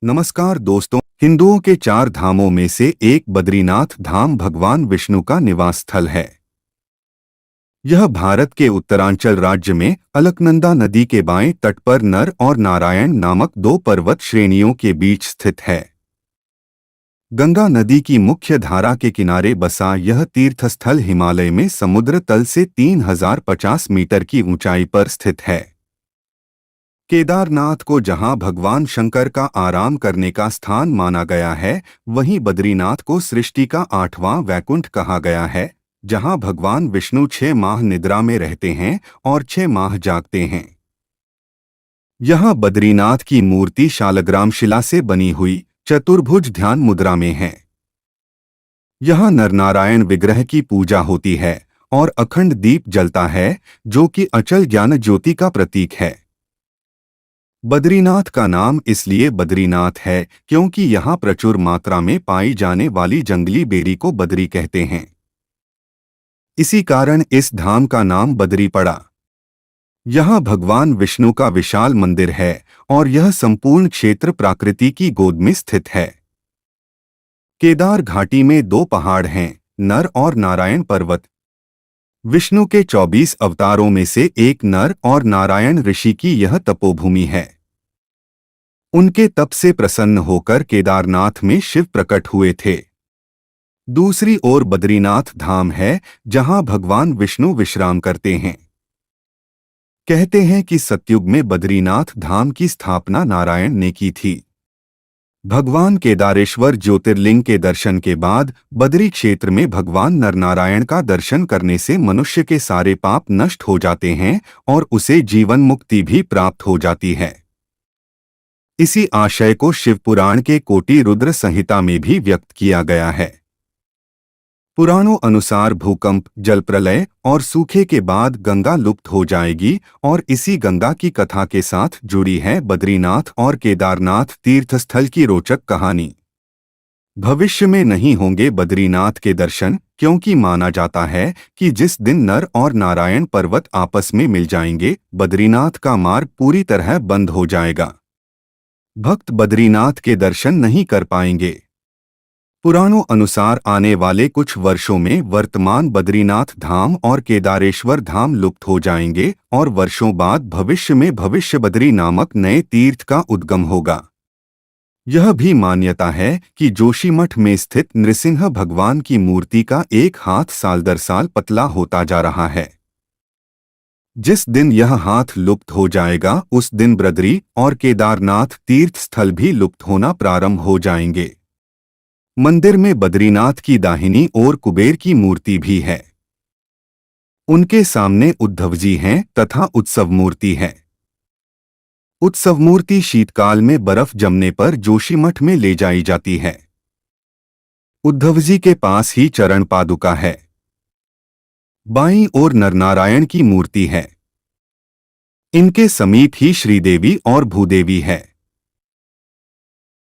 नमस्कार दोस्तों, हिंदुओं के 4 धामों में से एक बद्रीनाथ धाम भगवान विष्णु का निवास स्थल है। यह भारत के उत्तरांचल राज्य में अलकनंदा नदी के बाएं तट पर नर और नारायण नामक 2 पर्वत श्रेणियों के बीच स्थित है। गंगा नदी की मुख्य धारा के किनारे बसा यह तीर्थस्थल हिमालय में समुद्र तल से 3050 मीटर की ऊंचाई पर स्थित है। केदारनाथ को जहां भगवान शंकर का आराम करने का स्थान माना गया है, वहीं बद्रीनाथ को सृष्टि का 8वां वैकुंठ कहा गया है, जहां भगवान विष्णु 6 माह निद्रा में रहते हैं और 6 माह जागते हैं। यहां बद्रीनाथ की मूर्ति शालग्राम शिला से बनी हुई चतुर्भुज ध्यान मुद्रा में है। यहां नरनारायण विग्रह की पूजा होती है और अखंड दीप जलता है, जो कि अचल ज्ञान ज्योति का प्रतीक है। बद्रीनाथ का नाम इसलिए बद्रीनाथ है क्योंकि यहाँ प्रचुर मात्रा में पाई जाने वाली जंगली बेरी को बद्री कहते हैं। इसी कारण इस धाम का नाम बद्री पड़ा। यहाँ भगवान विष्णु का विशाल मंदिर है और यह संपूर्ण क्षेत्र प्रकृति की गोद में स्थित है। केदार घाटी में 2 पहाड़ हैं, नर और नारायण पर्वत। विष्णु के 24 अवतारों में से एक नर और नारायण ऋषि की यह तपोभूमि है। उनके तप से प्रसन्न होकर केदारनाथ में शिव प्रकट हुए थे। दूसरी ओर बद्रीनाथ धाम है, जहां भगवान विष्णु विश्राम करते हैं। कहते हैं कि सतयुग में बद्रीनाथ धाम की स्थापना नारायण ने की थी। भगवान केदारेश्वर ज्योतिर्लिंग के दर्शन के बाद बद्री क्षेत्र में भगवान नरनारायण का दर्शन करने से मनुष्य के सारे पाप नष्ट हो जाते हैं और उसे जीवन मुक्ति भी प्राप्त हो जाती है। इसी आशय को शिव पुराण के कोटि रुद्र संहिता में भी व्यक्त किया गया है। पुराणों अनुसार भूकंप, जल प्रलय और सूखे के बाद गंगा लुप्त हो जाएगी और इसी गंगा की कथा के साथ जुड़ी है बद्रीनाथ और केदारनाथ तीर्थस्थल की रोचक कहानी। भविष्य में नहीं होंगे बद्रीनाथ के दर्शन, क्योंकि माना जाता है कि जिस दिन नर और नारायण पर्वत आपस में मिल जाएंगे, बद्रीनाथ का मार्ग पूरी तरह बंद हो जाएगा। भक्त बद्रीनाथ के दर्शन नहीं कर पाएंगे। पुराणों अनुसार आने वाले कुछ वर्षों में वर्तमान बद्रीनाथ धाम और केदारेश्वर धाम लुप्त हो जाएंगे और वर्षों बाद भविष्य में भविष्य बद्री नामक नए तीर्थ का उद्गम होगा। यह भी मान्यता है कि जोशीमठ में स्थित नृसिंह भगवान की मूर्ति का एक हाथ साल दर साल पतला होता जा रहा है। जिस दिन यह हाथ लुप्त हो जाएगा, उस दिन बद्री और केदारनाथ तीर्थ स्थल भी लुप्त होना प्रारंभ हो जाएंगे। मंदिर में बद्रीनाथ की दाहिनी ओर कुबेर की मूर्ति भी है। उनके सामने उद्धव जी हैं तथा उत्सव मूर्ति है। उत्सव मूर्ति शीतकाल में बर्फ जमने पर जोशीमठ में ले जाई जाती है। उद्धव जी के पास ही चरण पादुका है। बाईं ओर नरनारायण की मूर्ति है। इनके समीप ही श्रीदेवी और भूदेवी है।